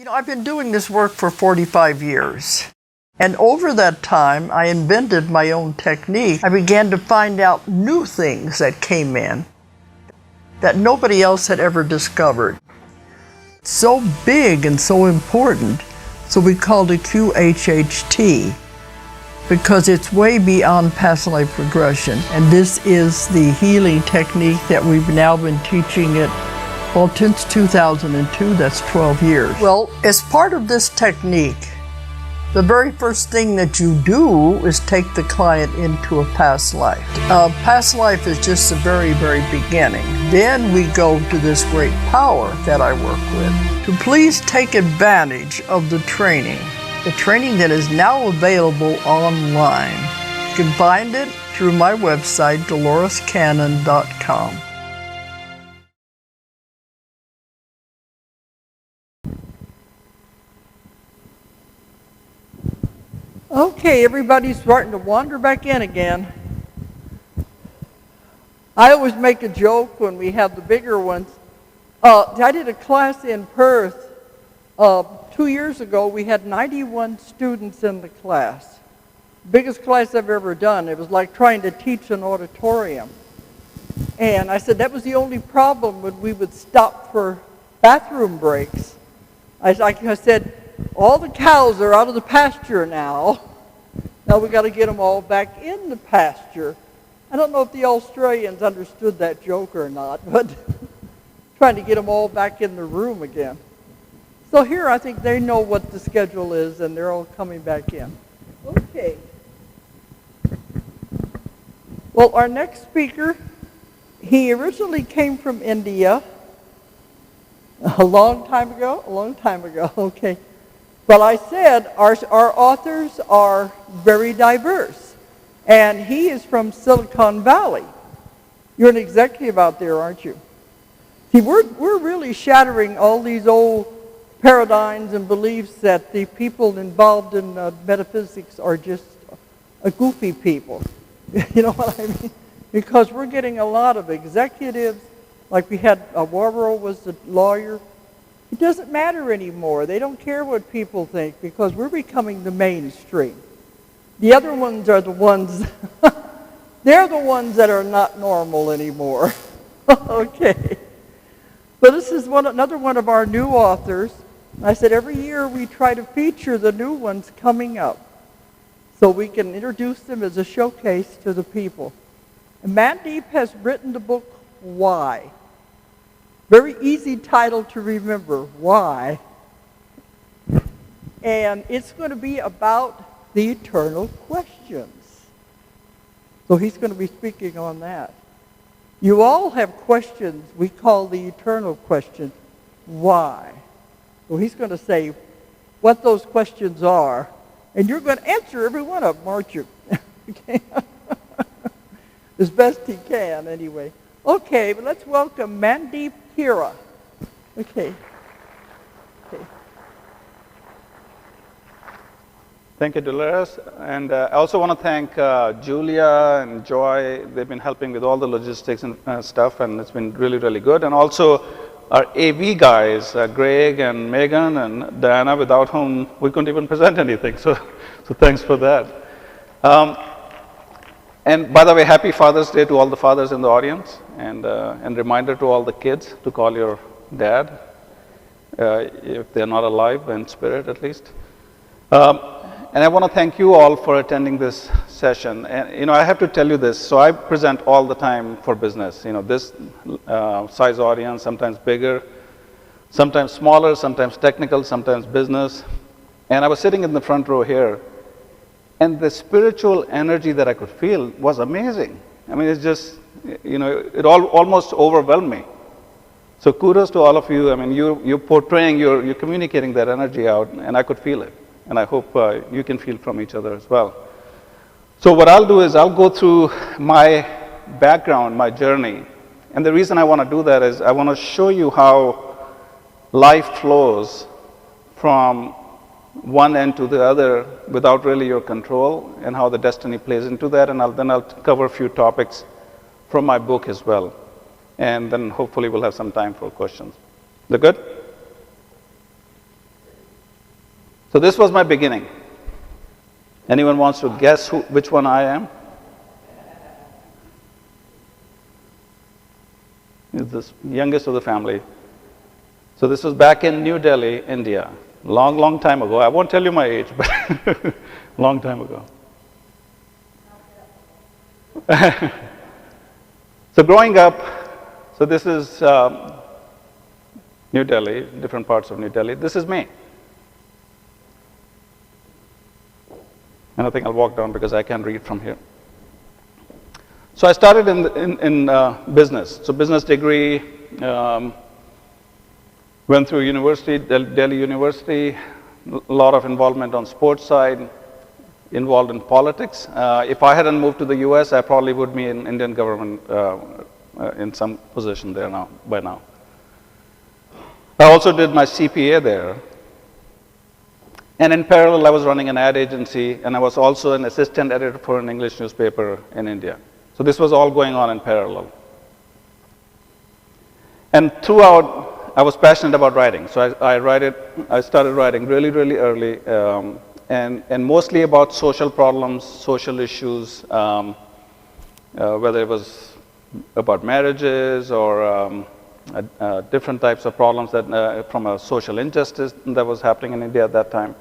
I've been doing this work for 45 years. And over that time, I invented my own technique. I began to find out new things that came in that nobody else had ever discovered. So big and so important, so we called it QHHT, because it's way beyond past life regression. And this is the healing technique that we've now been teaching it, well, since 2002, that's 12 years. Well, as part of this technique, the very first thing that you do is take the client into a past life. Past life is just the very, very beginning. Then we go to this great power that I work with. To please take advantage of the training that is now available online. You can find it through my website, DoloresCannon.com. Okay, everybody's starting to wander back in again. I always make a joke when we have the bigger ones. I did a class in Perth 2 years ago. We had 91 students in the class. Biggest class I've ever done. It was like trying to teach an auditorium. And I said that was the only problem when we would stop for bathroom breaks. I said, all the cows are out of the pasture now. Now we got to get them all back in the pasture. I don't know if the Australians understood that joke or not, but trying to get them all back in the room again. So here I think they know what the schedule is and they're all coming back in. Okay. Well, our next speaker, he originally came from India a long time ago, okay. But I said our authors are very diverse. And he is from Silicon Valley. You're an executive out there, aren't you? See, we're really shattering all these old paradigms and beliefs that the people involved in metaphysics are just goofy people. You know what I mean? Because we're getting a lot of executives, like we had, Warrow was the lawyer. It doesn't matter anymore. They don't care what people think because we're becoming the mainstream. The other ones are the ones, they're the ones that are not normal anymore. Okay. So this is another one of our new authors. I said every year we try to feature the new ones coming up so we can introduce them as a showcase to the people. And Mandeep has written the book, Why? Very easy title to remember, Why? And it's going to be about the eternal questions. So he's going to be speaking on that. You all have questions we call the eternal questions. Why? So he's going to say what those questions are, and you're going to answer every one of them, aren't you? Okay. As best he can, anyway. Okay, but let's welcome Mandeep Khera. Okay. Thank you, Dolores. And I also want to thank Julia and Joy. They've been helping with all the logistics and stuff, and it's been really, really good. And also our AV guys, Greg and Megan and Diana, without whom we couldn't even present anything. So thanks for that. And by the way, happy Father's Day to all the fathers in the audience, and reminder to all the kids to call your dad, if they're not alive, in spirit at least. And I want to thank you all for attending this session. And I have to tell you this. So I present all the time for business. This size audience, sometimes bigger, sometimes smaller, sometimes technical, sometimes business. And I was sitting in the front row here, and the spiritual energy that I could feel was amazing. I mean, it's just, it almost overwhelmed me. So kudos to all of you. I mean, you're portraying, you're communicating that energy out, and I could feel it. And I hope you can feel from each other as well. So what I'll do is I'll go through my background, my journey. And the reason I want to do that is I want to show you how life flows from one end to the other without really your control, and how the destiny plays into that. And then I'll cover a few topics from my book as well. And then hopefully we'll have some time for questions. Is that good? So this was my beginning. Anyone wants to guess which one I am? Is the youngest of the family. So this was back in New Delhi, India. Long time ago. I won't tell you my age, but long time ago. So growing up, so this is New Delhi, different parts of New Delhi. This is me. And I think I'll walk down because I can't read from here. So I started in business. So business degree, went through university, Delhi University, a lot of involvement on sports side, involved in politics. If I hadn't moved to the US, I probably would be in Indian government in some position there now, by now. I also did my CPA there. And in parallel, I was running an ad agency, and I was also an assistant editor for an English newspaper in India. So this was all going on in parallel. And throughout, I was passionate about writing. So I started writing really, really early, and mostly about social problems, social issues, whether it was about marriages or different types of problems that from a social injustice that was happening in India at that time.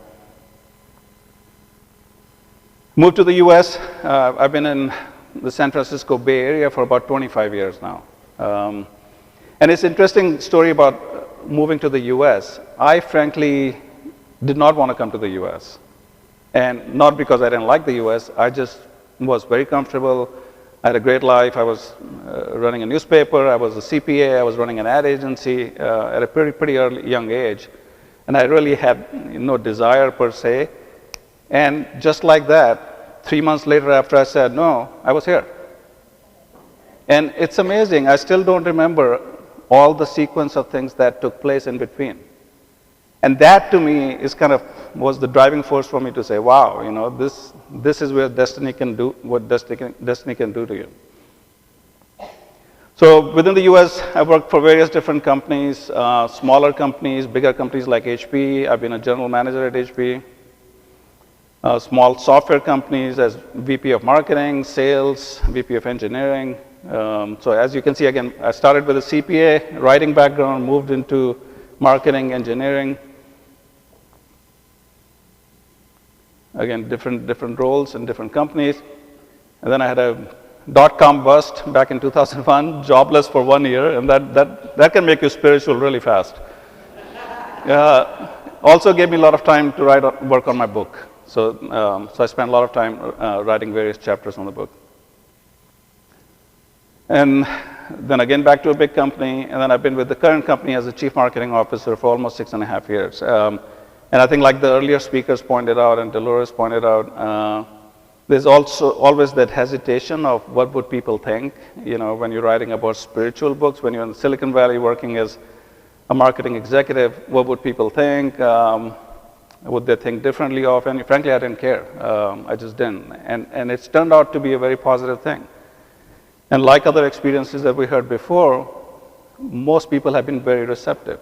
Moved to the US. I've been in the San Francisco Bay Area for about 25 years now. And it's an interesting story about moving to the US. I frankly did not want to come to the US. And not because I didn't like the US, I just was very comfortable. I had a great life. I was running a newspaper, I was a CPA, I was running an ad agency at a pretty early young age. And I really had no desire per se. And just like that, 3 months later after I said no, I was here. And it's amazing, I still don't remember all the sequence of things that took place in between. And that to me is was the driving force for me to say, wow, this is where destiny can do what destiny can do to you. So within the US, I worked for various different companies, smaller companies, bigger companies like HP. I've been a general manager at HP. Small software companies as VP of marketing, sales, VP of engineering. So as you can see, again, I started with a CPA, writing background, moved into marketing, engineering. Again, different roles in different companies. And then I had a dot-com bust back in 2001, jobless for 1 year, and that can make you spiritual really fast. Also gave me a lot of time to work on my book. So I spent a lot of time writing various chapters on the book. And then again back to a big company, and then I've been with the current company as a chief marketing officer for almost 6.5 years. And I think like the earlier speakers pointed out and Dolores pointed out, there's also always that hesitation of what would people think, when you're writing about spiritual books, when you're in Silicon Valley working as a marketing executive, what would people think? Would they think differently of? And frankly, I didn't care. I just didn't. And it's turned out to be a very positive thing. And like other experiences that we heard before, most people have been very receptive.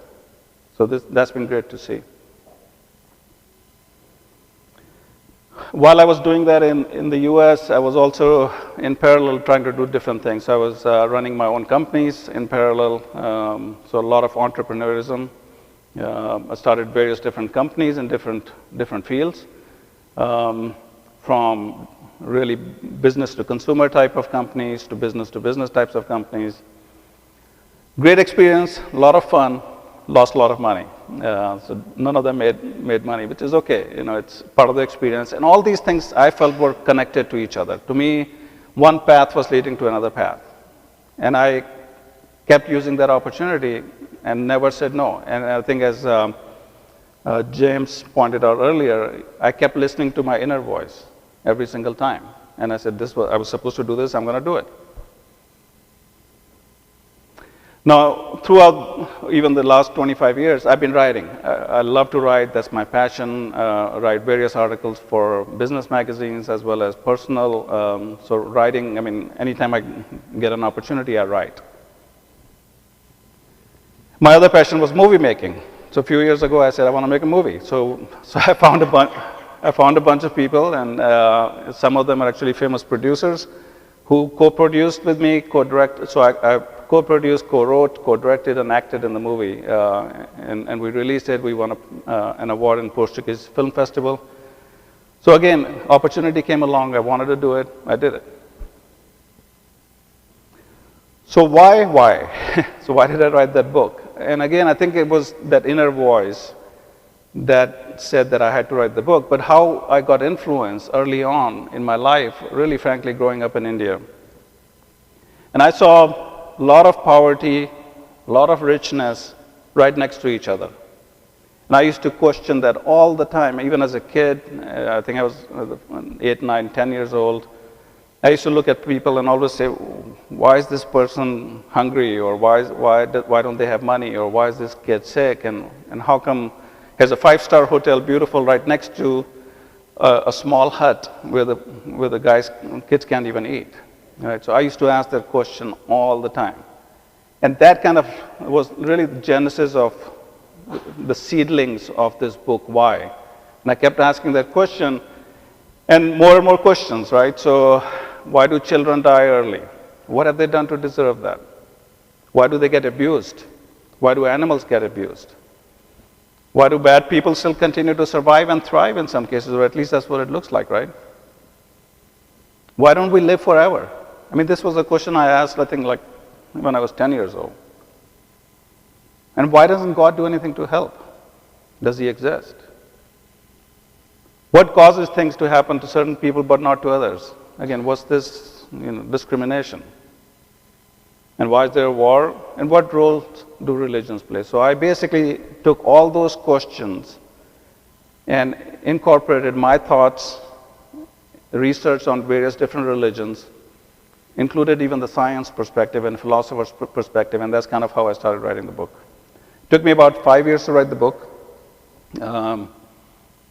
So that's been great to see. While I was doing that in the US, I was also in parallel trying to do different things. I was running my own companies in parallel, so a lot of entrepreneurism. I started various different companies in different fields, from really business to consumer type of companies to business types of companies. Great experience, a lot of fun, lost a lot of money. So none of them made money, which is okay. It's part of the experience. And all these things I felt were connected to each other. To me, one path was leading to another path. And I kept using that opportunity and never said no. And I think as James pointed out earlier, I kept listening to my inner voice every single time. And I said, I was supposed to do this, I'm going to do it. Now, throughout even the last 25 years, I've been writing. I love to write, that's my passion. Write various articles for business magazines as well as personal. So writing, anytime I get an opportunity, I write. My other passion was movie making. So a few years ago, I said I want to make a movie. So I found a bunch of people, and some of them are actually famous producers who co-produced with me, co-directed. So I co-produced, co-wrote, co-directed, and acted in the movie, and we released it. We won an award in Portuguese Film Festival. So again, opportunity came along. I wanted to do it. I did it. So why? So why did I write that book? And again, I think it was that inner voice that said that I had to write the book. But how I got influenced early on in my life, really frankly, growing up in India. And I saw a lot of poverty, a lot of richness right next to each other. And I used to question that all the time, even as a kid. I think I was 8, 9, 10 years old. I used to look at people and always say, why is this person hungry? Or why don't they have money? Or why is this kid sick? And how come he has a 5-star hotel, beautiful, right next to a small hut where the kids can't even eat? Right? So I used to ask that question all the time. And that kind of was really the genesis of the seedlings of this book, Why? And I kept asking that question, and more questions, right? So why do children die early? What have they done to deserve that? Why do they get abused? Why do animals get abused? Why do bad people still continue to survive and thrive in some cases, or at least that's what it looks like, right? Why don't we live forever? I mean, this was a question I asked, I think, like when I was 10 years old. And why doesn't God do anything to help? Does he exist? What causes things to happen to certain people but not to others? Again, what's this discrimination? And why is there a war? And what role do religions play? So I basically took all those questions and incorporated my thoughts, research on various different religions, included even the science perspective and philosopher's perspective, and that's kind of how I started writing the book. It took me about 5 years to write the book.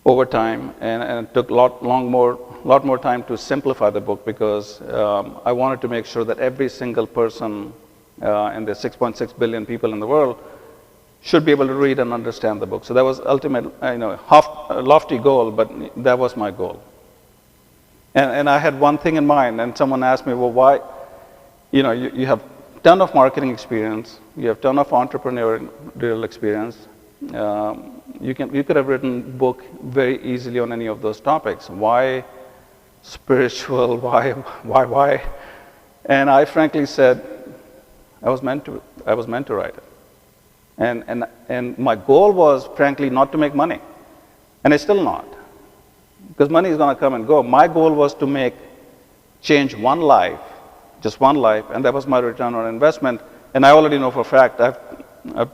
Over time, and it took a lot more time to simplify the book, because I wanted to make sure that every single person in the 6.6 billion people in the world should be able to read and understand the book. So that was ultimate, a lofty goal, but that was my goal. And I had one thing in mind, and someone asked me, well, why? You have a ton of marketing experience, you have a ton of entrepreneurial experience. You could have written a book very easily on any of those topics. Why spiritual? Why? And I frankly said, I was meant to write it. And my goal was, frankly, not to make money. And it's still not. Because money is going to come and go. My goal was to change one life, just one life, and that was my return on investment. And I already know for a fact, I've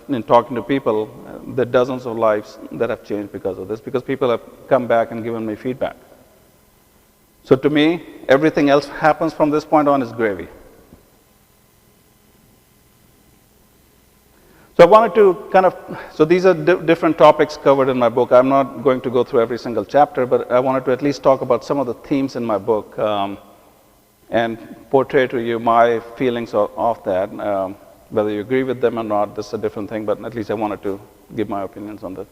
been talking to people, the dozens of lives that have changed because of this, because people have come back and given me feedback. So to me, everything else happens from this point on is gravy. So I wanted to so these are different topics covered in my book. I'm not going to go through every single chapter, but I wanted to at least talk about some of the themes in my book and portray to you my feelings of that. Whether you agree with them or not, this is a different thing, but at least I wanted to give my opinions on that.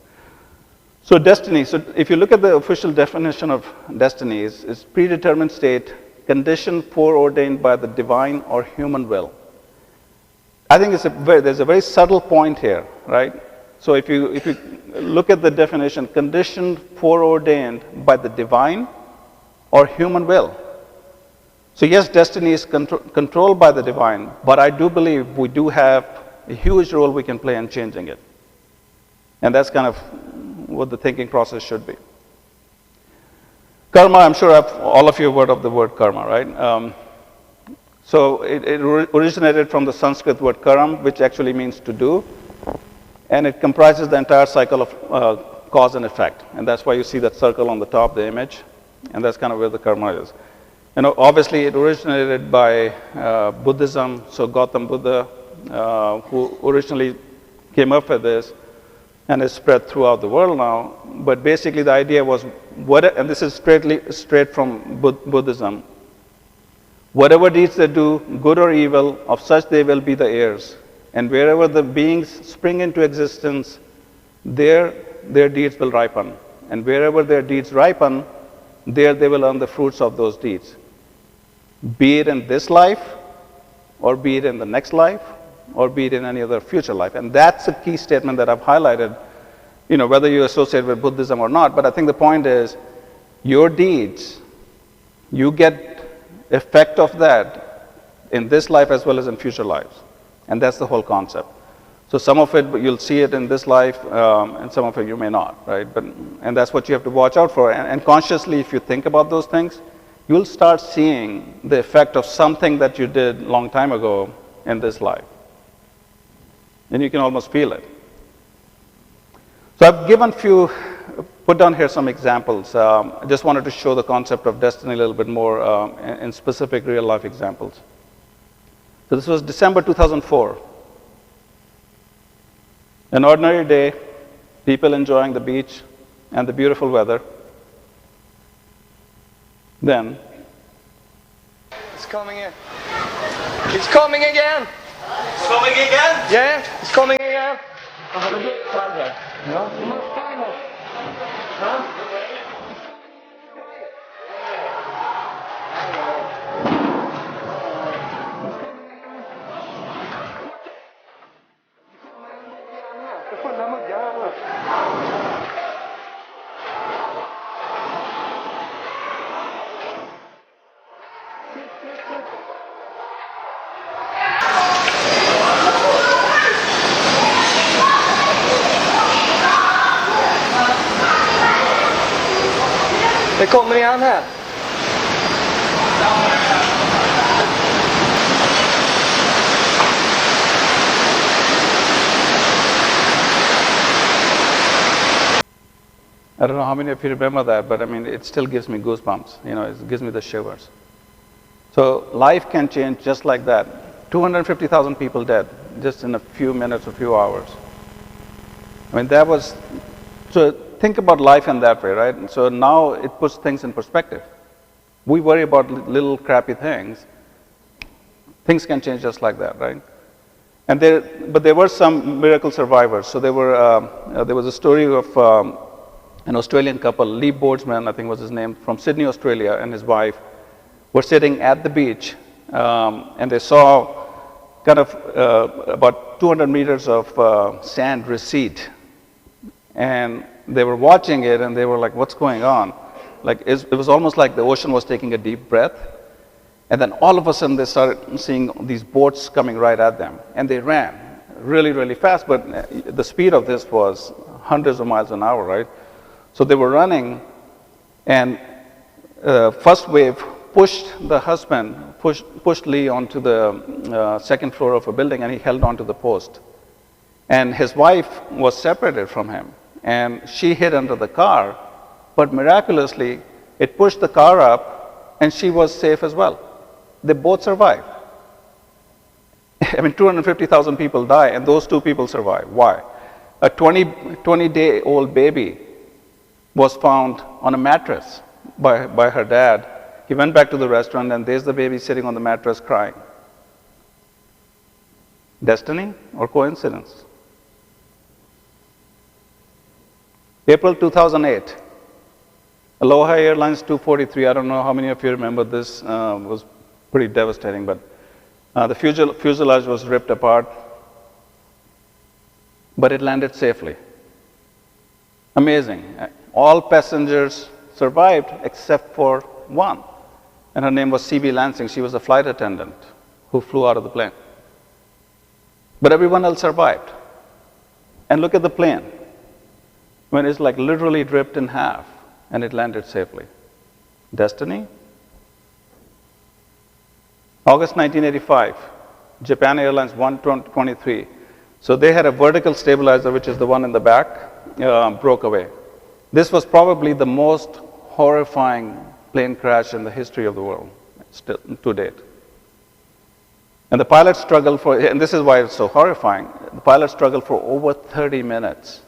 So destiny. So if you look at the official definition of destiny, is predetermined state, condition foreordained by the divine or human will. I think there's a very subtle point here, right? So if you look at the definition, condition foreordained by the divine or human will. So yes, destiny is controlled by the divine, but I do believe we do have a huge role we can play in changing it. And that's kind of what the thinking process should be. Karma, I'm sure all of you have heard of the word karma, right? So it originated from the Sanskrit word karam, which actually means to do. And it comprises the entire cycle of cause and effect. And that's why you see that circle on the top, the image. And that's kind of where the karma is. Obviously it originated by Buddhism. So Gautam Buddha, who originally came up with this, and is spread throughout the world now. But basically the idea was, and this is straight from Buddhism, whatever deeds they do, good or evil, of such they will be the heirs. And wherever the beings spring into existence, their deeds will ripen. And wherever their deeds ripen, there they will earn the fruits of those deeds. Be it in this life, or be it in the next life, or be it in any other future life. And that's a key statement that I've highlighted, whether you associate with Buddhism or not. But I think the point is, your deeds, you get effect of that in this life as well as in future lives. And that's the whole concept. So some of it, you'll see it in this life, and some of it you may not, right? And that's what you have to watch out for. And consciously, if you think about those things, you'll start seeing the effect of something that you did a long time ago in this life. And you can almost feel it. So I've put down here some examples. I just wanted to show the concept of destiny a little bit more in specific real life examples. So this was December 2004. An ordinary day, people enjoying the beach and the beautiful weather. Then, it's coming in. It's coming again. It's coming again? Yeah, it's coming again. I have a good time here. No? You must find it. Huh? Det kommer igen här. I don't know how many of you remember that, but I mean, it still gives me goosebumps. It gives me the shivers. So life can change just like that. 250,000 people dead just in a few minutes, a few hours. I mean, so think about life in that way, right? And so now it puts things in perspective. We worry about little crappy things. Things can change just like that, right? But there were some miracle survivors. So there was a story of an Australian couple, Lee Boardsman, I think was his name, from Sydney, Australia, and his wife were sitting at the beach, and they saw kind of about 200 meters of sand recede. And they were watching it, and they were like, what's going on? Like, it was almost like the ocean was taking a deep breath. And then all of a sudden, they started seeing these boats coming right at them. And they ran really, really fast, but the speed of this was hundreds of miles an hour, right? So they were running, and first wave pushed the husband, pushed Lee onto the second floor of a building, and he held onto the post. And his wife was separated from him, and she hid under the car, but miraculously, it pushed the car up, and she was safe as well. They both survived. I mean, 250,000 people die, and those two people survive. Why? A 20-day-old baby was found on a mattress by her dad. He went back to the restaurant, and there's the baby sitting on the mattress crying. Destiny or coincidence? April 2008, Aloha Airlines 243, I don't know how many of you remember this, was pretty devastating, but the fuselage was ripped apart, but it landed safely. Amazing. All passengers survived except for one, and her name was C.B. Lansing. She was a flight attendant who flew out of the plane. But everyone else survived. And look at the plane. When it's like literally ripped in half, and it landed safely. Destiny? August 1985, Japan Airlines 123. So they had a vertical stabilizer, which is the one in the back, broke away. This was probably the most horrifying plane crash in the history of the world, still to date. And the pilot struggled and this is why it's so horrifying, the pilot struggled for over 30 minutes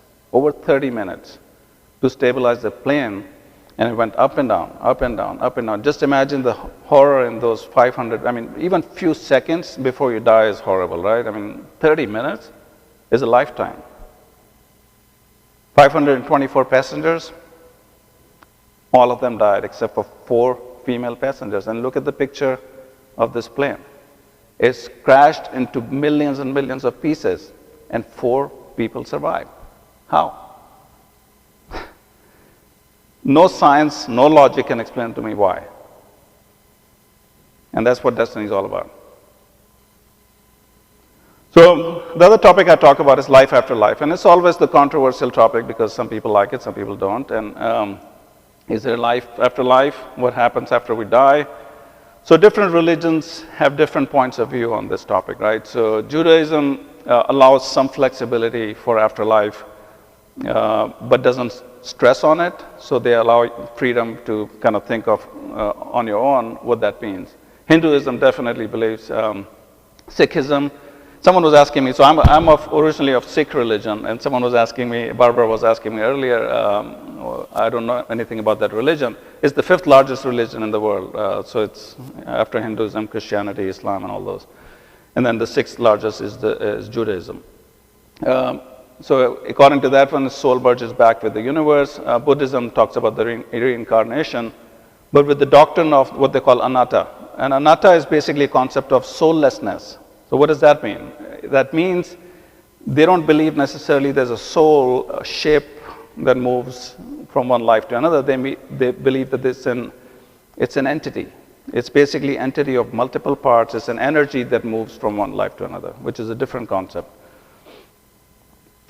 to stabilize the plane, and it went up and down, up and down, up and down. Just imagine the horror in those 500, I mean, even few seconds before you die is horrible, right? I mean, 30 minutes is a lifetime. 524 passengers, all of them died except for 4 female passengers. And look at the picture of this plane. It's crashed into millions and millions of pieces, and 4 people survived. How? No science, no logic can explain to me why. And that's what destiny is all about. So the other topic I talk about is life after life, and it's always the controversial topic because some people like it, some people don't. And is there life after life? What happens after we die? So different religions have different points of view on this topic, right? So Judaism allows some flexibility for afterlife, but doesn't stress on it. So they allow freedom to kind of think of on your own what that means. Hinduism definitely believes. Sikhism. Someone was asking me, so I'm originally of Sikh religion, and someone was asking me, Barbara was asking me earlier, I don't know anything about that religion. It's the 5th largest religion in the world. So it's after Hinduism, Christianity, Islam, and all those. And then the 6th largest is Judaism. So according to that one, the soul merges back with the universe. Buddhism talks about the reincarnation, but with the doctrine of what they call anatta. And anatta is basically a concept of soullessness. So what does that mean? That means they don't believe necessarily there's a soul, a shape that moves from one life to another. They believe that it's an entity. It's basically entity of multiple parts. It's an energy that moves from one life to another, which is a different concept.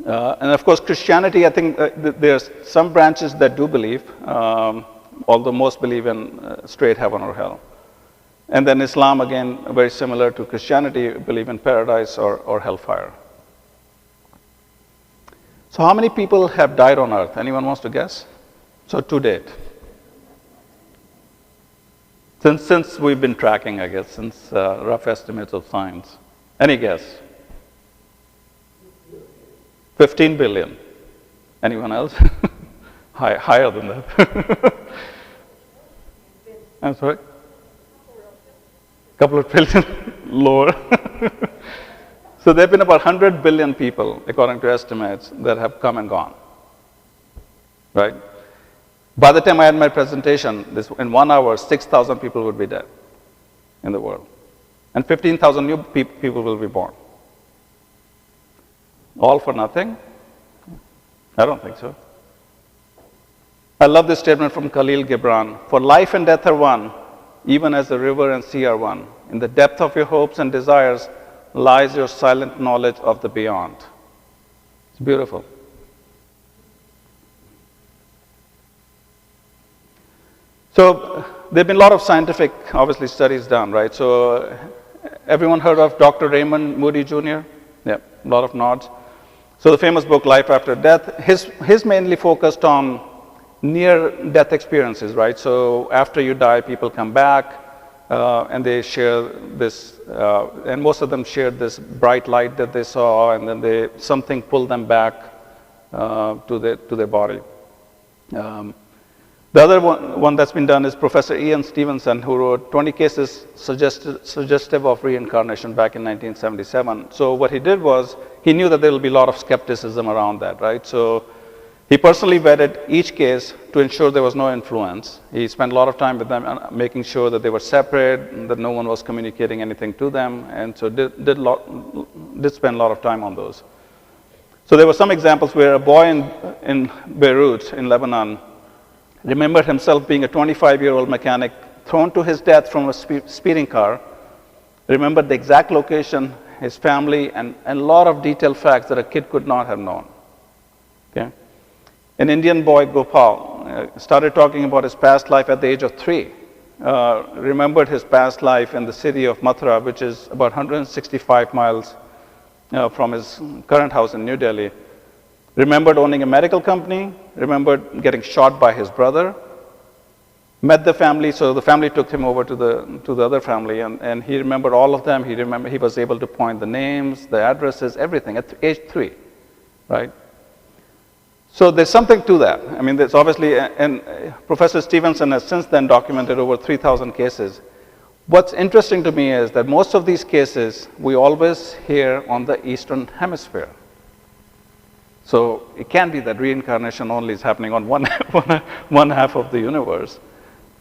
And of course, Christianity, I think there's some branches that do believe, although most believe in straight heaven or hell. And then Islam, again, very similar to Christianity, believe in paradise or hellfire. So how many people have died on earth? Anyone wants to guess? So to date. Since we've been tracking, I guess, since rough estimates of science. Any guess? 15 billion. Anyone else? Higher than that. I'm sorry? Couple of trillion lower. So there have been about 100 billion people, according to estimates, that have come and gone. Right? By the time I had my presentation, in 1 hour, 6,000 people would be dead in the world. And 15,000 new people will be born. All for nothing? I don't think so. I love this statement from Khalil Gibran. For life and death are one, even as the river and sea are one. In the depth of your hopes and desires lies your silent knowledge of the beyond. It's beautiful. So there have been a lot of scientific, obviously, studies done, right? So everyone heard of Dr. Raymond Moody Jr.? Yeah, a lot of nods. So the famous book, Life After Death, his mainly focused on near-death experiences, right? So after you die, people come back, and they share this, and most of them shared this bright light that they saw, and then something pulled them back to their body. The other one that's been done is Professor Ian Stevenson, who wrote 20 cases suggestive of reincarnation back in 1977. So what he did was, he knew that there will be a lot of skepticism around that, right? So he personally vetted each case to ensure there was no influence. He spent a lot of time with them, making sure that they were separate, that no one was communicating anything to them, and so did spend a lot of time on those. So there were some examples where a boy in Beirut, in Lebanon, remembered himself being a 25-year-old mechanic thrown to his death from a speeding car, remembered the exact location, his family, and a lot of detailed facts that a kid could not have known. Okay? An Indian boy, Gopal, started talking about his past life at the age of 3. Remembered his past life in the city of Mathura, which is about 165 miles from his current house in New Delhi. Remembered owning a medical company, remembered getting shot by his brother, met the family, so the family took him over to the other family, and he remembered all of them. He was able to point the names, the addresses, everything at age 3, right? So there's something to that. I mean, there's obviously, and Professor Stevenson has since then documented over 3,000 cases. What's interesting to me is that most of these cases we always hear on the Eastern Hemisphere. So it can't be that reincarnation only is happening on one half of the universe.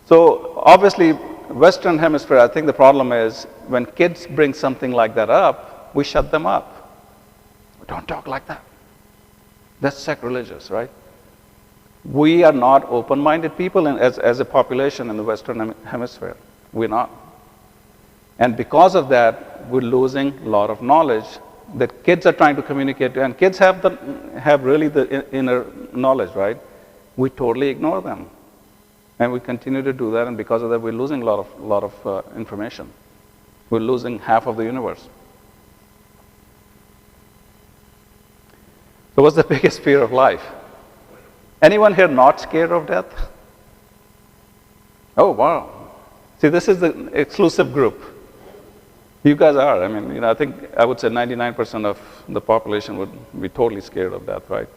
So obviously, Western Hemisphere, I think the problem is when kids bring something like that up, we shut them up. Don't talk like that. That's sacrilegious, right? We are not open-minded people as a population in the Western Hemisphere. We're not. And because of that, we're losing a lot of knowledge that kids are trying to communicate to, and kids have really the inner knowledge, right? We totally ignore them. And we continue to do that, and because of that, we're losing a lot of information. We're losing half of the universe. So what's the biggest fear of life? Anyone here not scared of death? Oh, wow. See, this is the exclusive group. You guys are. I mean, I think I would say 99% of the population would be totally scared of death, right?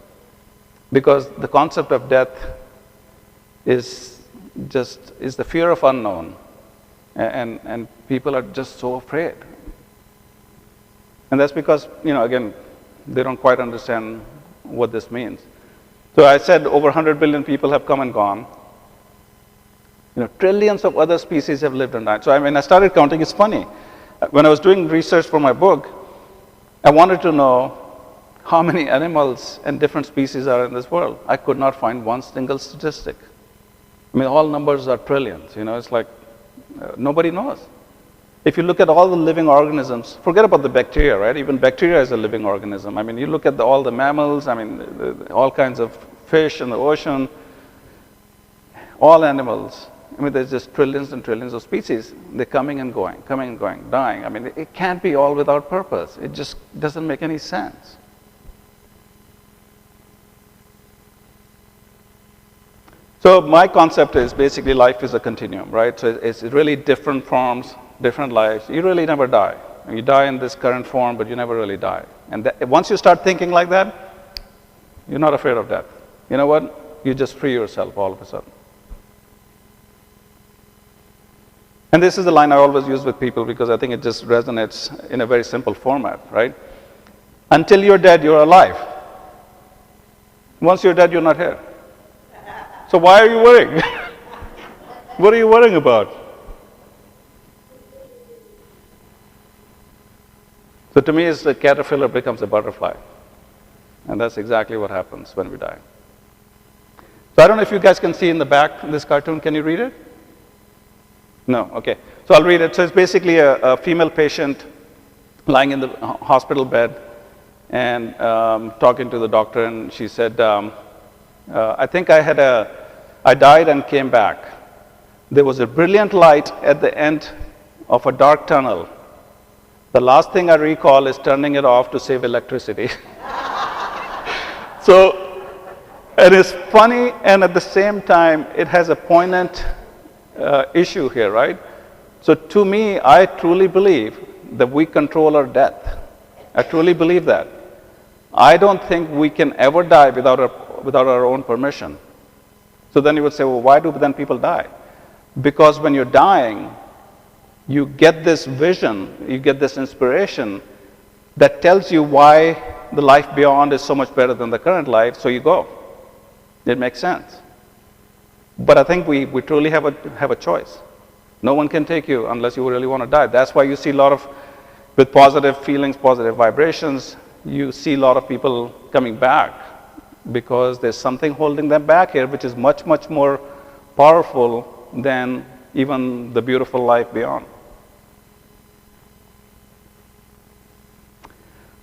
Because the concept of death is the fear of unknown. And people are just so afraid. And that's because, again, they don't quite understand what this means. So I said over 100 billion people have come and gone. Trillions of other species have lived and died. So I started counting. It's funny. When I was doing research for my book, I wanted to know how many animals and different species are in this world. I could not find one single statistic. All numbers are trillions. It's like nobody knows. If you look at all the living organisms, forget about the bacteria, right? Even bacteria is a living organism. You look at all the mammals, all kinds of fish in the ocean, all animals. There's just trillions and trillions of species. They're coming and going, dying. It can't be all without purpose. It just doesn't make any sense. So my concept is basically life is a continuum, right? So it's really different forms, different lives. You really never die. You die in this current form, but you never really die. And once you start thinking like that, you're not afraid of death. You know what? You just free yourself all of a sudden. And this is the line I always use with people because I think it just resonates in a very simple format, right? Until you're dead, you're alive. Once you're dead, you're not here. So why are you worrying? What are you worrying about? So to me, it's the caterpillar becomes a butterfly. And that's exactly what happens when we die. So I don't know if you guys can see in the back this cartoon. Can you read it? No? Okay. So I'll read it. So it's basically a female patient lying in the hospital bed and talking to the doctor, and she said, I think I died and came back. There was a brilliant light at the end of a dark tunnel. The last thing I recall is turning it off to save electricity. So, it is funny, and at the same time, it has a poignant issue here, right? So to me, I truly believe that we control our death. I truly believe that. I don't think we can ever die without our own permission. So then you would say, well, why do then people die? Because when you're dying, you get this vision, you get this inspiration that tells you why the life beyond is so much better than the current life, so you go. It makes sense. But I think we truly have a choice. No one can take you unless you really want to die. That's why you see a lot of, with positive feelings, positive vibrations, you see a lot of people coming back because there's something holding them back here which is much, much more powerful than even the beautiful life beyond.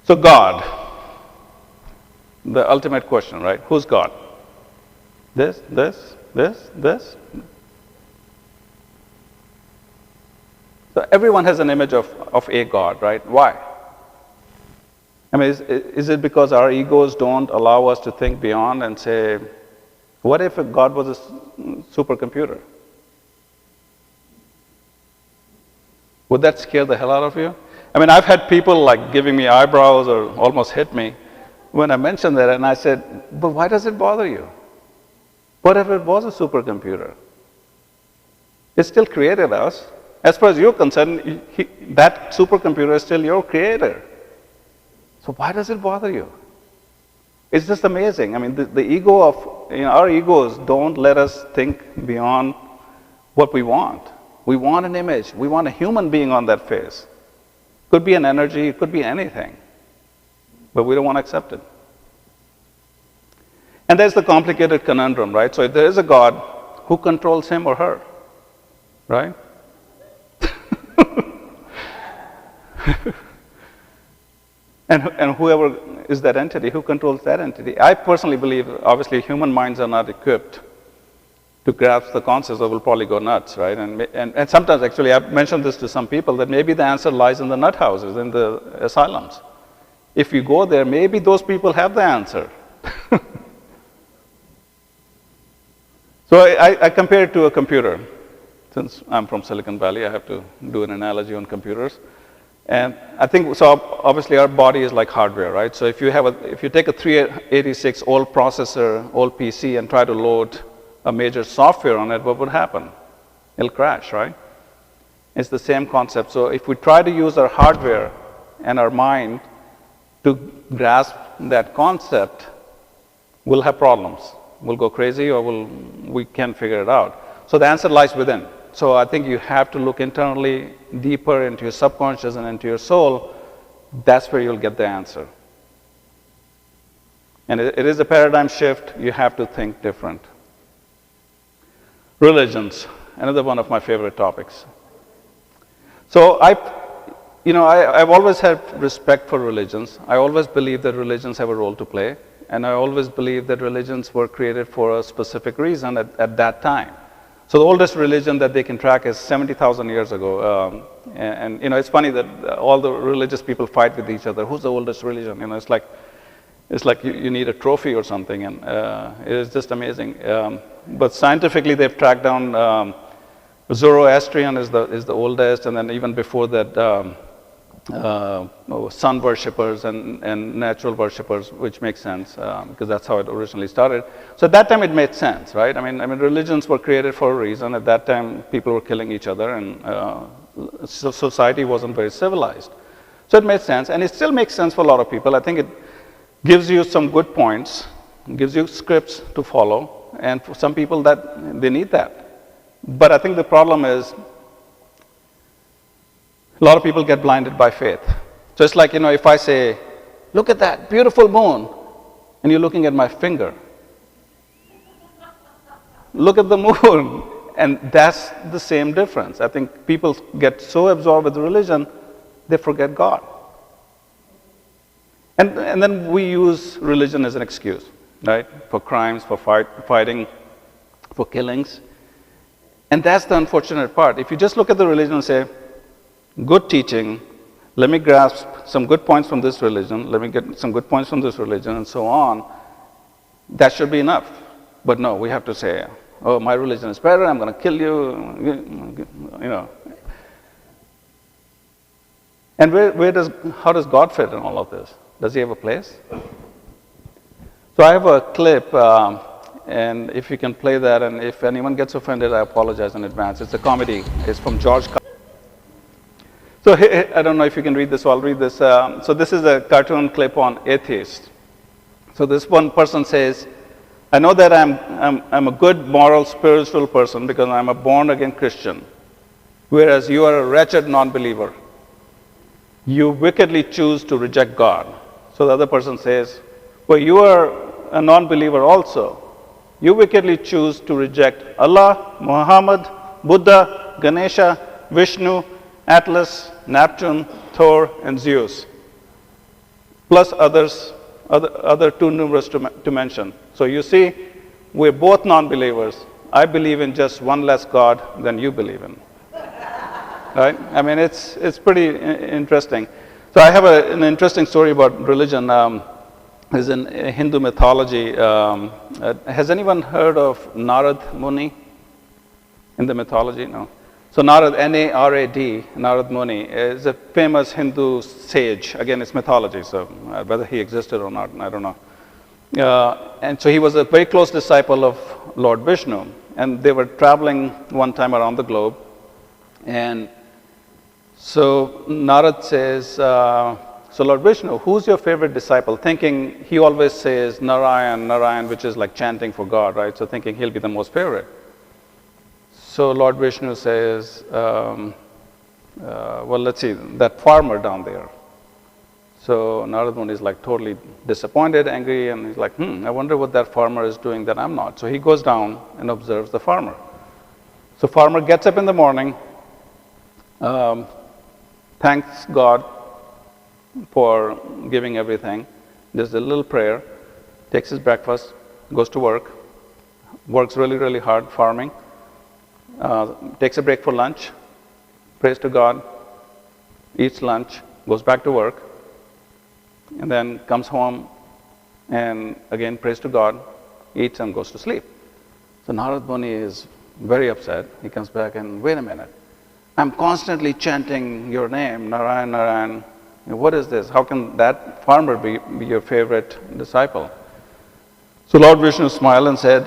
So God, the ultimate question, right? Who's God? This? So everyone has an image of a God, right? Why? Is it because our egos don't allow us to think beyond and say, what if God was a supercomputer? Would that scare the hell out of you? I've had people like giving me eyebrows or almost hit me when I mentioned that, and I said, but why does it bother you? What if it was a supercomputer? It still created us. As far as you're concerned, that supercomputer is still your creator. So why does it bother you? It's just amazing. I mean, the ego of, our egos don't let us think beyond what we want. We want an image. We want a human being on that face. Could be an energy, it could be anything. But we don't want to accept it. And there's the complicated conundrum, right? So if there is a God, who controls him or her? Right? And whoever is that entity, who controls that entity? I personally believe, obviously, human minds are not equipped to grasp the concepts, or will probably go nuts, right? And sometimes, actually, I've mentioned this to some people, that maybe the answer lies in the nut houses, in the asylums. If you go there, maybe those people have the answer. So I compare it to a computer. Since I'm from Silicon Valley, I have to do an analogy on computers. And I think, so obviously our body is like hardware, right? So if you take a 386 old processor, old PC, and try to load a major software on it, what would happen? It'll crash, right? It's the same concept. So if we try to use our hardware and our mind to grasp that concept, we'll have problems. We'll go crazy, or we can't figure it out. So the answer lies within. So I think you have to look internally, deeper into your subconscious and into your soul. That's where you'll get the answer. And it is a paradigm shift. You have to think different. Religions, another one of my favorite topics. So I've always had respect for religions. I always believe that religions have a role to play. And I always believe that religions were created for a specific reason at that time. So the oldest religion that they can track is 70,000 years ago. And it's funny that all the religious people fight with each other. Who's the oldest religion? It's like you need a trophy or something, and it is just amazing. But scientifically, they've tracked down Zoroastrian is the oldest, and then even before that, sun worshippers and natural worshippers, which makes sense because that's how it originally started. So at that time it made sense, right? I mean religions were created for a reason. At that time people were killing each other, and so society wasn't very civilized. So it made sense, and it still makes sense for a lot of people. I think it gives you some good points, gives you scripts to follow, and for some people that they need that. But I think the problem is, a lot of people get blinded by faith. So it's like, if I say, look at that beautiful moon, and you're looking at my finger. Look at the moon. And that's the same difference. I think people get so absorbed with religion, they forget God. And then we use religion as an excuse, right? For crimes, for fighting, for killings. And that's the unfortunate part. If you just look at the religion and say, good teaching, let me grasp some good points from this religion, let me get some good points from this religion, and so on, that should be enough. But no, we have to say, oh, my religion is better, I'm going to kill you, And how does God fit in all of this? Does he have a place? So I have a clip, and if you can play that, and if anyone gets offended, I apologize in advance. It's a comedy. It's from George. So I don't know if you can read this, so I'll read this. So this is a cartoon clip on atheists. So this one person says, I know that I'm a good, moral, spiritual person because I'm a born-again Christian, whereas you are a wretched non-believer. You wickedly choose to reject God. So the other person says, well, you are a non-believer also. You wickedly choose to reject Allah, Muhammad, Buddha, Ganesha, Vishnu, Atlas, Neptune, Thor, and Zeus, plus other too numerous to mention. So you see, we're both non-believers. I believe in just one less God than you believe in. Right? I mean, it's pretty interesting. So I have an interesting story about religion. Is in Hindu mythology. Has anyone heard of Narad Muni in the mythology? No. So Narad, N-A-R-A-D, Narad Muni, is a famous Hindu sage. Again, it's mythology, so whether he existed or not, I don't know. And so he was a very close disciple of Lord Vishnu. And they were traveling one time around the globe. And so Narad says, So Lord Vishnu, who's your favorite disciple? Thinking he always says Narayan, Narayan, which is like chanting for God, right? So thinking he'll be the most favorite. So Lord Vishnu says, well, let's see, that farmer down there. So Narad Muni is like totally disappointed, angry, and he's like, I wonder what that farmer is doing that I'm not. So he goes down and observes the farmer. So farmer gets up in the morning, thanks God for giving everything, does a little prayer, takes his breakfast, goes to work, works really, really hard farming, takes a break for lunch, prays to God, eats lunch, goes back to work, and then comes home and again prays to God, eats and goes to sleep. So Narad Muni is very upset. He comes back and, wait a minute, I'm constantly chanting your name, Narayan, Narayan. What is this? How can that farmer be your favorite disciple? So Lord Vishnu smiled and said,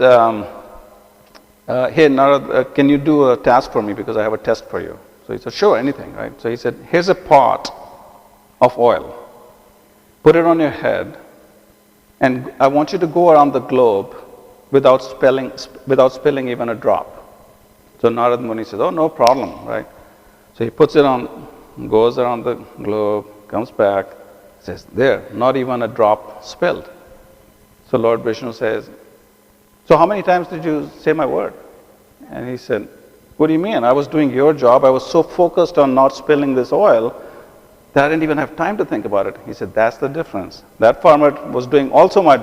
hey Narad, can you do a task for me because I have a test for you? So he said, sure, anything, right? So he said, here's a pot of oil. Put it on your head, and I want you to go around the globe without spilling even a drop. So Narad Muni says, oh, no problem, right? So he puts it on, goes around the globe, comes back, says, there, not even a drop spilled. So Lord Vishnu says, so how many times did you say my word? And he said, what do you mean? I was doing your job. I was so focused on not spilling this oil that I didn't even have time to think about it. He said, that's the difference. That farmer was doing also my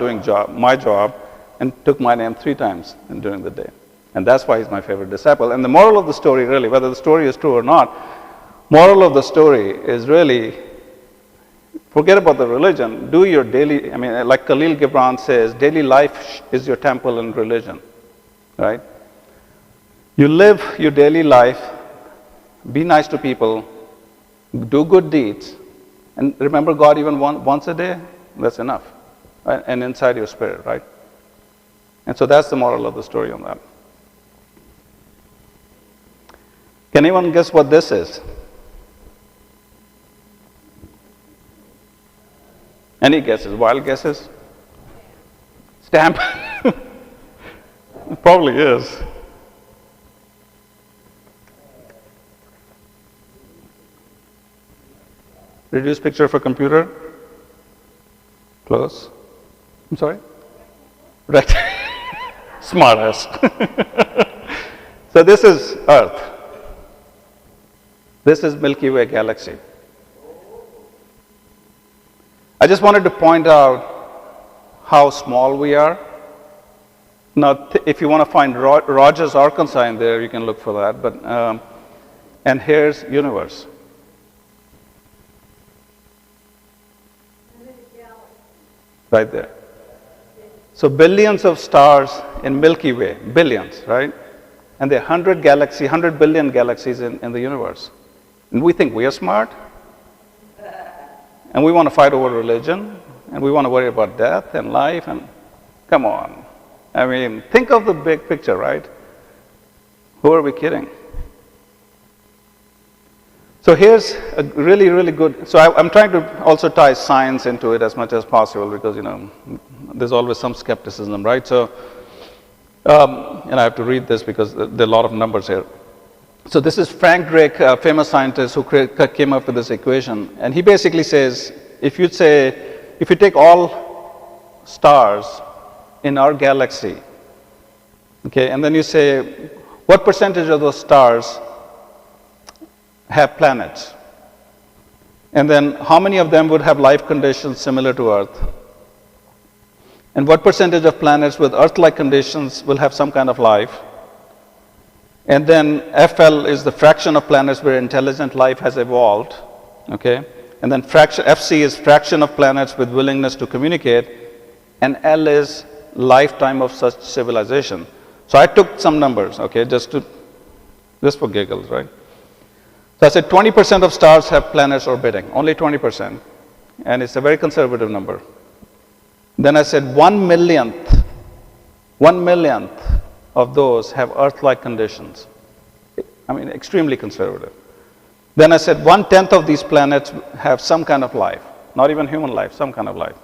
job, and took my name 3 times during the day. And that's why he's my favorite disciple. And the moral of the story, really, whether the story is true or not, moral of the story is really, forget about the religion, do your daily, like Khalil Gibran says, daily life is your temple in religion, right? You live your daily life, be nice to people, do good deeds, and remember God even once a day, that's enough, right? And inside your spirit, right? And so that's the moral of the story on that. Can anyone guess what this is? Any guesses? Wild guesses? Stamp? It probably is. Reduce picture for computer? Close. I'm sorry? Right. Smart ass. So this is Earth. This is Milky Way galaxy. I just wanted to point out how small we are. Now, if you want to find Rogers, Arkansas in there, you can look for that. But and here's universe. Right there. So billions of stars in Milky Way, billions, right? And there are 100 billion galaxies in the universe. And we think we are smart. And we want to fight over religion. And we want to worry about death and life. And come on. Think of the big picture, right? Who are we kidding? So here's a really, really good, so I'm trying to also tie science into it as much as possible because, there's always some skepticism, right? So, and I have to read this because there are a lot of numbers here. So this is Frank Drake, a famous scientist who came up with this equation. And he basically says, if you take all stars in our galaxy, okay, and then you say, what percentage of those stars have planets? And then how many of them would have life conditions similar to Earth? And what percentage of planets with Earth-like conditions will have some kind of life? And then FL is the fraction of planets where intelligent life has evolved, okay? And then FC is fraction of planets with willingness to communicate, and L is lifetime of such civilization. So I took some numbers, okay, just for giggles, right? So I said 20% of stars have planets orbiting, only 20%, and it's a very conservative number. Then I said 1/millionth of those have Earth-like conditions. Extremely conservative. Then I said 1/10 of these planets have some kind of life. not even human life, some kind of life.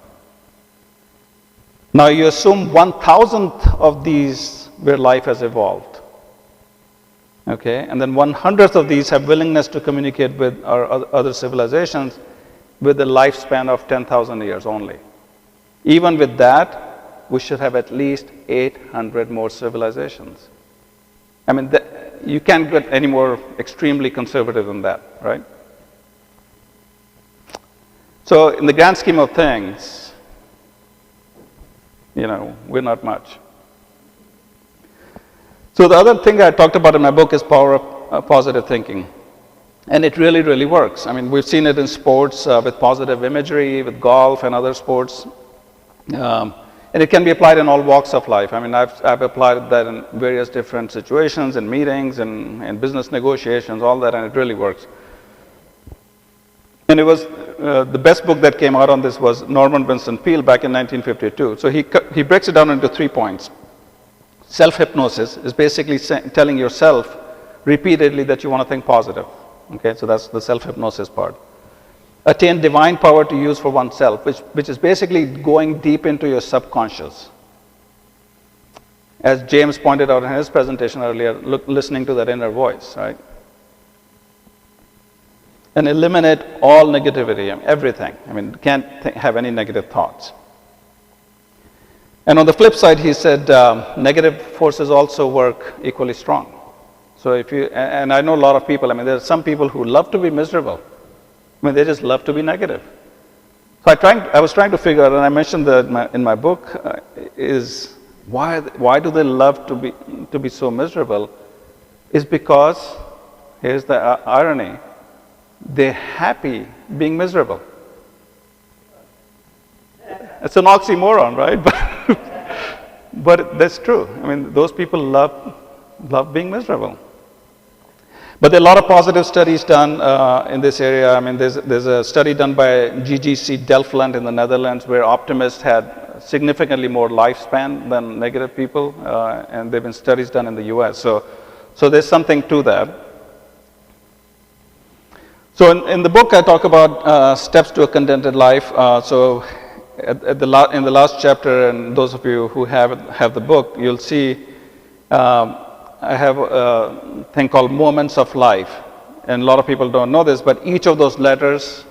Now you assume 1,000th of these where life has evolved. Okay, and then 100th of these have willingness to communicate with our other civilizations with a lifespan of 10,000 years only. Even with that, we should have at least 800 more civilizations. I mean, you can't get any more extremely conservative than that, right? So in the grand scheme of things, we're not much. So the other thing I talked about in my book is power of positive thinking. And it really, really works. I mean, we've seen it in sports with positive imagery, with golf and other sports. And it can be applied in all walks of life. I mean, I've applied that in various different situations, in meetings, and business negotiations, all that, and it really works. And it was, the best book that came out on this was Norman Vincent Peale back in 1952. So he breaks it down into 3 points. Self-hypnosis is basically telling yourself repeatedly that you want to think positive. Okay, so that's the self-hypnosis part. Attain divine power to use for oneself, which is basically going deep into your subconscious. As James pointed out in his presentation earlier, listening to that inner voice, right? And eliminate all negativity, everything. I mean, can't have any negative thoughts. And on the flip side, he said, negative forces also work equally strong. So and I know a lot of people, I mean, there are some people who love to be miserable. I mean, they just love to be negative. So I was trying to figure out, and I mentioned that in my book, is why do they love to be so miserable? Is because, here's the irony, they're happy being miserable. It's an oxymoron, right? But that's true. I mean, those people love being miserable. But there are a lot of positive studies done in this area. I mean, there's a study done by GGC Delftland in the Netherlands where optimists had significantly more lifespan than negative people, and there have been studies done in the US. So there's something to that. So in the book, I talk about steps to a contented life. So in the last chapter, and those of you who have the book, you'll see I have a thing called moments of life. And a lot of people don't know this, but each of those letters,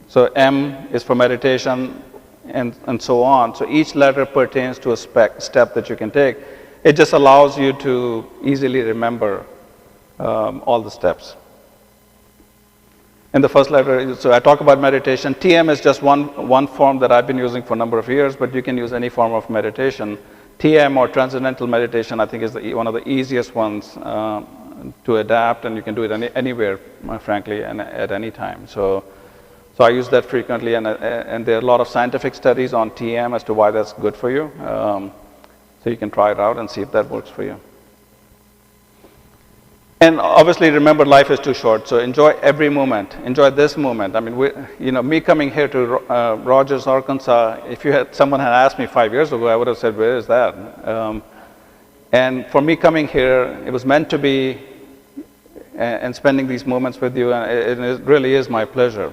so M is for meditation and so on. So each letter pertains to a step that you can take. It just allows you to easily remember all the steps. And the first letter, so I talk about meditation. TM is just one form that I've been using for a number of years, but you can use any form of meditation. TM or transcendental meditation, I think, is one of the easiest ones to adapt, and you can do it anywhere, frankly, and at any time. So I use that frequently, and there are a lot of scientific studies on TM as to why that's good for you. So you can try it out and see if that works for you. And obviously, remember, life is too short, so enjoy every moment. Enjoy this moment. I mean, me coming here to Rogers, Arkansas, if someone had asked me 5 years ago, I would have said, where is that? And for me coming here, it was meant to be, and spending these moments with you, and it really is my pleasure.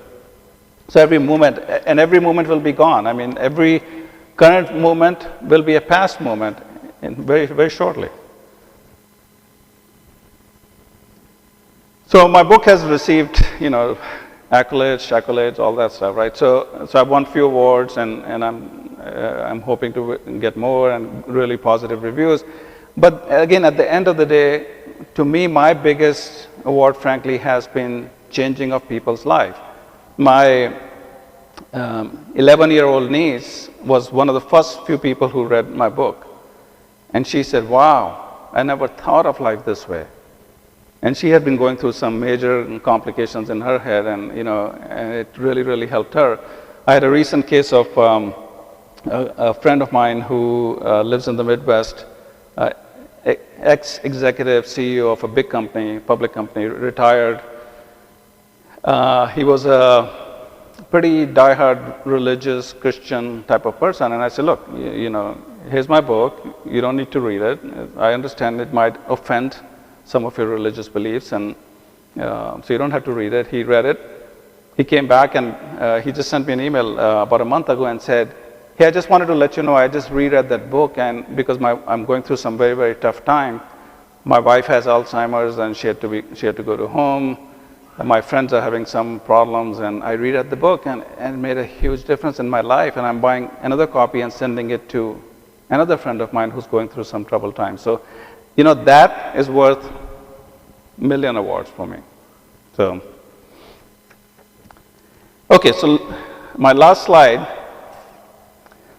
So every moment will be gone. I mean, every current moment will be a past moment, very, very shortly. So my book has received, accolades, all that stuff, right? So I've won a few awards, and I'm hoping to get more and really positive reviews. But again, at the end of the day, to me, my biggest award, frankly, has been changing of people's life. My 11-year-old niece was one of the first few people who read my book, and she said, "Wow, I never thought of life this way." And she had been going through some major complications in her head, and it really, really helped her. I had a recent case of a friend of mine who lives in the Midwest, ex-executive CEO of a big company, public company, retired. He was a pretty diehard religious Christian type of person, and I said, "Look, here's my book. You don't need to read it. I understand it might offend some of your religious beliefs, and so you don't have to read it." He read it, he came back and he just sent me an email about a month ago and said, hey, I just wanted to let you know I just reread that book, and because I'm going through some very, very tough time. My wife has Alzheimer's and she had to go to home. My friends are having some problems, and I reread the book and it made a huge difference in my life, and I'm buying another copy and sending it to another friend of mine who's going through some troubled times. So, that is worth million awards for me. So, okay, so my last slide.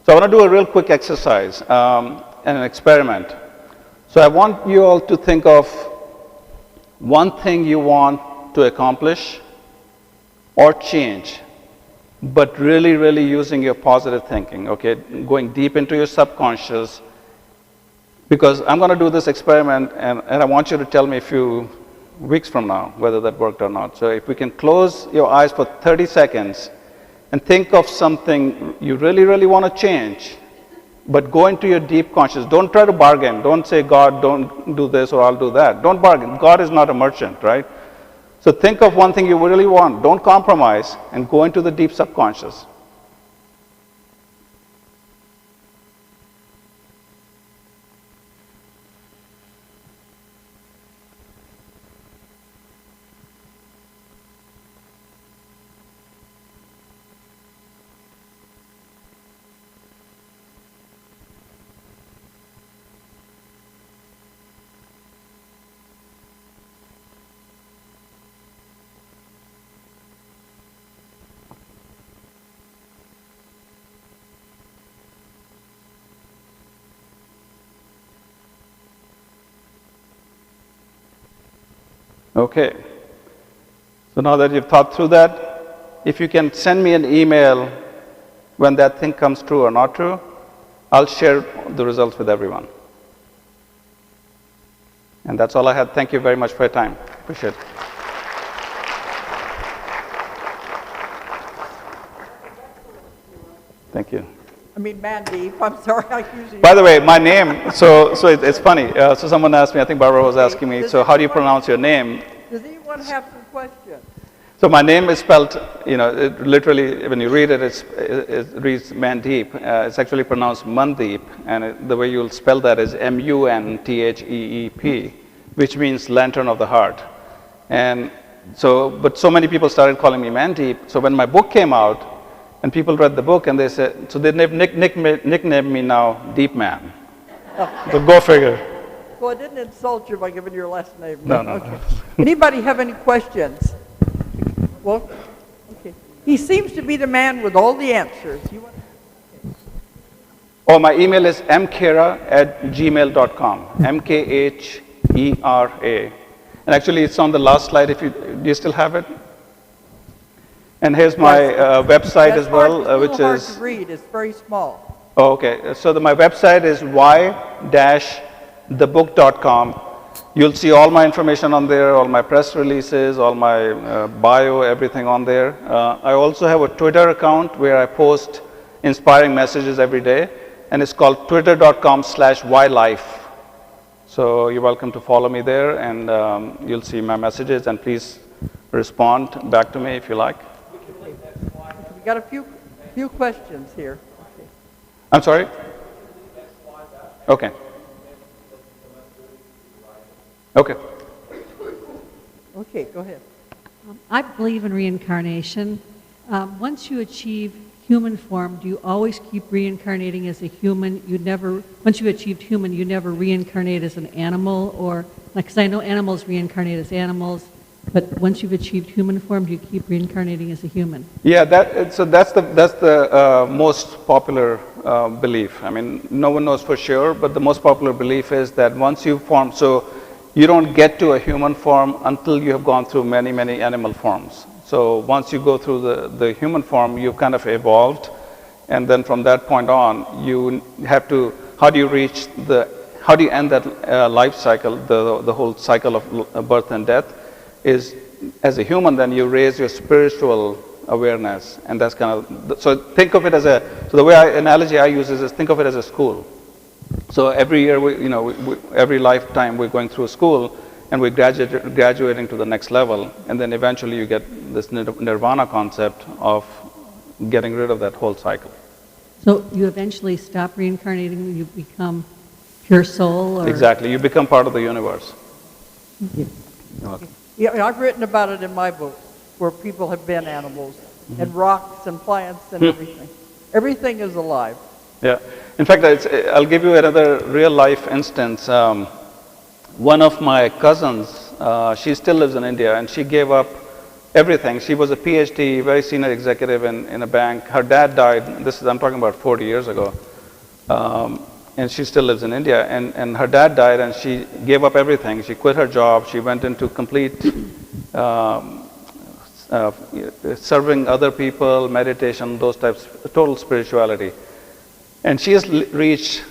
So I want to do a real quick exercise and an experiment. So I want you all to think of one thing you want to accomplish or change, but really, really using your positive thinking, okay? Going deep into your subconscious, because I'm going to do this experiment and I want you to tell me a few weeks from now whether that worked or not. So if we can close your eyes for 30 seconds and think of something you really, really want to change, but go into your deep conscious. Don't try to bargain. Don't say, God, don't do this or I'll do that. Don't bargain. God is not a merchant, right? So think of one thing you really want. Don't compromise and go into the deep subconscious. Okay. So now that you've thought through that, if you can send me an email when that thing comes true or not true, I'll share the results with everyone. And that's all I had. Thank you very much for your time. Appreciate it. Thank you. I mean, Mandeep, I'm sorry, I usually... By the way, my name, so it's funny. So someone asked me, I think Barbara was asking me, so how do you pronounce your name? Does anyone have some questions? So my name is spelled, it literally, when you read it, it reads Mandeep. It's actually pronounced Mandeep, and the way you'll spell that is M-U-N-T-H-E-E-P, which means lantern of the heart. And so, but so many people started calling me Mandeep. So when my book came out, and people read the book, and they said, so they nicknamed me now Deep Man. So go figure. Well, I didn't insult you by giving your last name. No. Okay. Anybody have any questions? Well, okay. He seems to be the man with all the answers. Oh, my email is mkhera@gmail.com. M-K-H-E-R-A. And actually, it's on the last slide. Do you still have it? And here's my website as well, which is... hard to read. It's very small. Oh, okay. So my website is y-thebook.com. You'll see all my information on there, all my press releases, all my bio, everything on there. I also have a Twitter account where I post inspiring messages every day, and it's called twitter.com/ylife. So you're welcome to follow me there, and you'll see my messages, and please respond back to me if you like. We got a few questions here. I'm sorry? Okay. Okay. Okay, go ahead. I believe in reincarnation. Once you achieve human form, do you always keep reincarnating as a human? Once you achieved human, you never reincarnate as an animal, or because I know animals reincarnate as animals. But once you've achieved human form, do you keep reincarnating as a human? Yeah, that's the most popular belief. I mean, no one knows for sure, but the most popular belief is that once you form, so you don't get to a human form until you have gone through many, many animal forms. So once you go through the human form, you've kind of evolved, and then from that point on, you have to, how do you end that life cycle, the whole cycle of birth and death? Is as a human, then you raise your spiritual awareness, and that's kind of, so think of it as so the analogy I use is think of it as a school. So every year, every lifetime we're going through a school, and we're graduating to the next level, and then eventually you get this nirvana concept of getting rid of that whole cycle. So you eventually stop reincarnating when you become pure soul? Or? Exactly. You become part of the universe. Thank you. Okay. Yeah, I've written about it in my book, where people have been animals, and rocks and plants and everything. Everything is alive. Yeah. In fact, I'll give you another real life instance. One of my cousins, she still lives in India, and she gave up everything. She was a PhD, very senior executive in a bank. Her dad died. I'm talking about 40 years ago. And she still lives in India. And her dad died, and she gave up everything. She quit her job. She went into complete serving other people, meditation, those types, total spirituality. And she has reached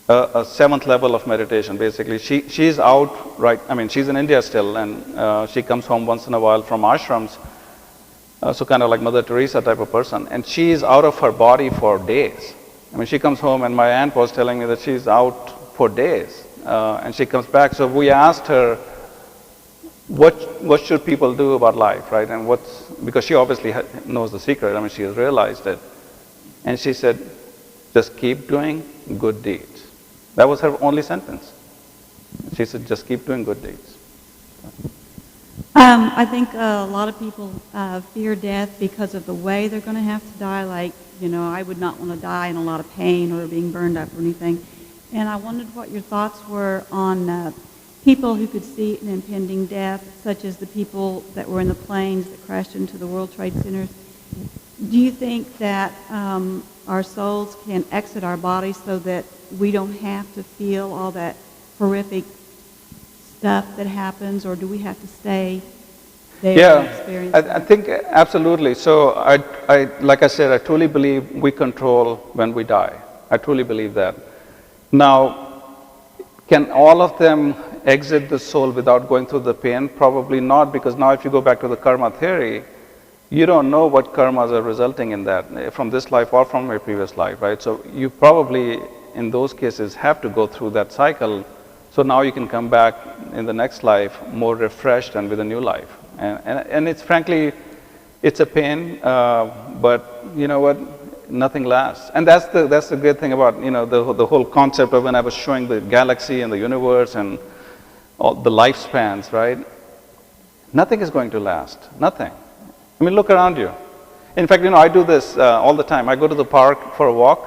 a seventh level of meditation, basically. She's out, right? I mean, she's in India still, and she comes home once in a while from ashrams, so kind of like Mother Teresa type of person. And she's out of her body for days. I mean, she comes home, and my aunt was telling me that she's out for days, and she comes back. So we asked her, what should people do about life, right? And because she obviously knows the secret. I mean, she has realized it. And she said, just keep doing good deeds. That was her only sentence. She said, just keep doing good deeds. I think a lot of people fear death because of the way they're going to have to die. Like, I would not want to die in a lot of pain or being burned up or anything. And I wondered what your thoughts were on people who could see an impending death, such as the people that were in the planes that crashed into the World Trade Centers. Do you think that our souls can exit our bodies so that we don't have to feel all that horrific stuff that happens, or do we have to stay there and experience it? I think absolutely. So I like I said, I truly believe we control when we die. I truly believe that. Now, can all of them exit the soul without going through the pain? Probably not, because now if you go back to the karma theory, you don't know what karmas are resulting in that, from this life or from your previous life, right? So you probably, in those cases, have to go through that cycle. So now you can come back in the next life more refreshed and with a new life. And it's frankly, it's a pain, but you know what? Nothing lasts. And that's the good thing about, the whole concept of when I was showing the galaxy and the universe and all the lifespans, right? Nothing is going to last. Nothing. I mean, look around you. In fact, I do this all the time. I go to the park for a walk.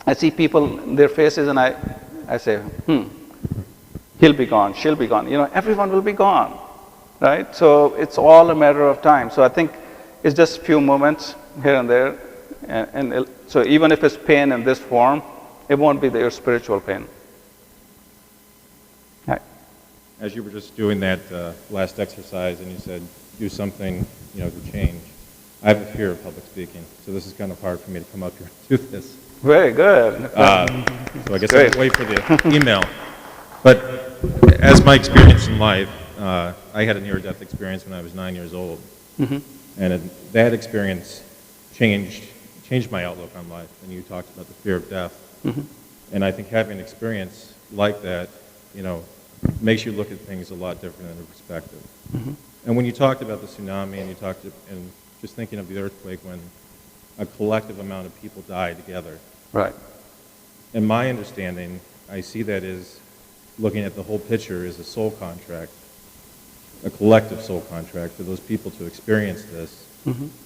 I see people, their faces, and I say, he'll be gone, she'll be gone. Everyone will be gone, right? So it's all a matter of time. So I think it's just a few moments here and there. So even if it's pain in this form, it won't be your spiritual pain. Right. As you were just doing that last exercise, and you said, do something, to change. I have a fear of public speaking, so this is kind of hard for me to come up here and do this. Very good. So I guess I'll wait for the email. But as my experience in life, I had a near-death experience when I was 9 years old. And that experience changed my outlook on life. And you talked about the fear of death. And I think having an experience like that, makes you look at things a lot different in a perspective. And when you talked about the tsunami, and just thinking of the earthquake when a collective amount of people died together. Right. In my understanding, I see that as looking at the whole picture as a soul contract, a collective soul contract for those people to experience this.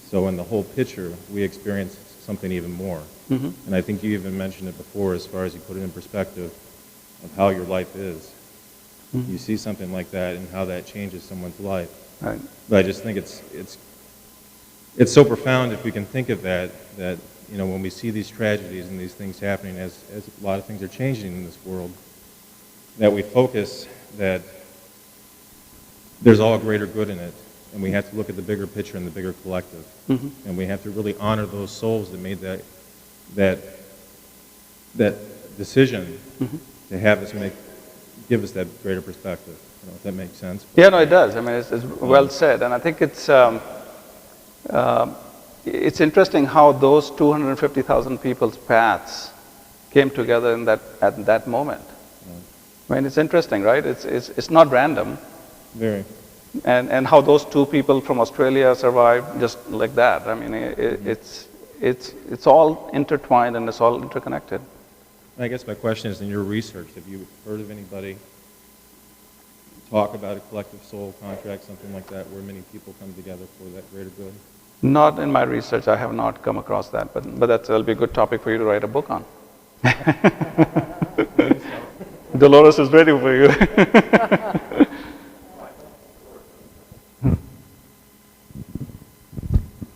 So in the whole picture, we experience something even more. And I think you even mentioned it before as far as you put it in perspective of how your life is. You see something like that and how that changes someone's life. Right. But I just think it's so profound if we can think of that when we see these tragedies and these things happening as a lot of things are changing in this world, that we focus that there's all greater good in it, and we have to look at the bigger picture and the bigger collective. And we have to really honor those souls that made that decision to have us give us that greater perspective. If that makes sense. Yeah, no, it does. I mean, it's well said, and I think it's interesting how those 250,000 people's paths came together at that moment. I mean, it's interesting, right? It's not random. Very. And how those two people from Australia survived just like that. I mean, it's all intertwined and it's all interconnected. I guess my question is, in your research, have you heard of anybody talk about a collective soul contract, something like that, where many people come together for that greater good? Not in my research. I have not come across that, but that'll be a good topic for you to write a book on. Dolores is ready for you.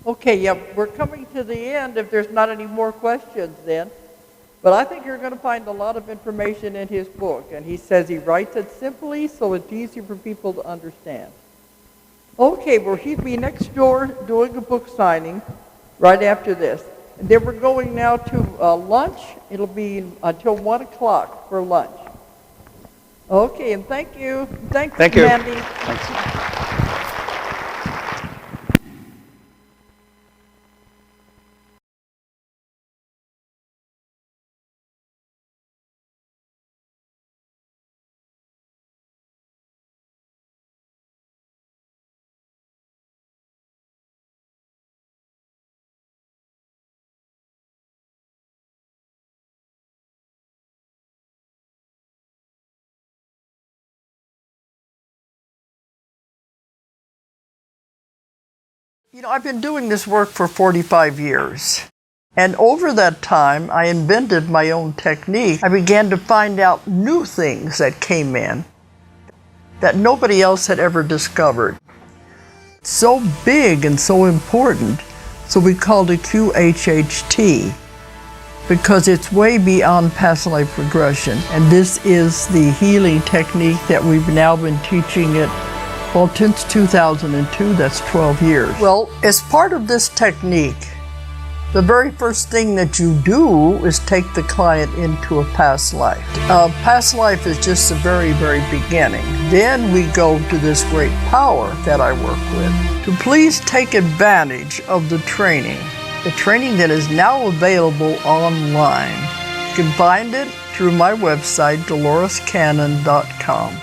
Okay, yeah, we're coming to the end if there's not any more questions then. But I think you're going to find a lot of information in his book. And he says he writes it simply so it's easy for people to understand. Okay, well, he'll be next door doing a book signing right after this. And then we're going now to lunch. It'll be until 1 o'clock for lunch. Okay, and thank you. Thank you. Mandy. Thanks. You know, I've been doing this work for 45 years. And over that time, I invented my own technique. I began to find out new things that came in that nobody else had ever discovered. So big and so important, so we called it QHHT, because it's way beyond past life regression. And this is the healing technique that we've now been teaching it, well, since 2002, that's 12 years. Well, as part of this technique, the very first thing that you do is take the client into a past life. Past life is just the very, very beginning. Then we go to this great power that I work with. To please take advantage of the training that is now available online. You can find it through my website, DoloresCannon.com.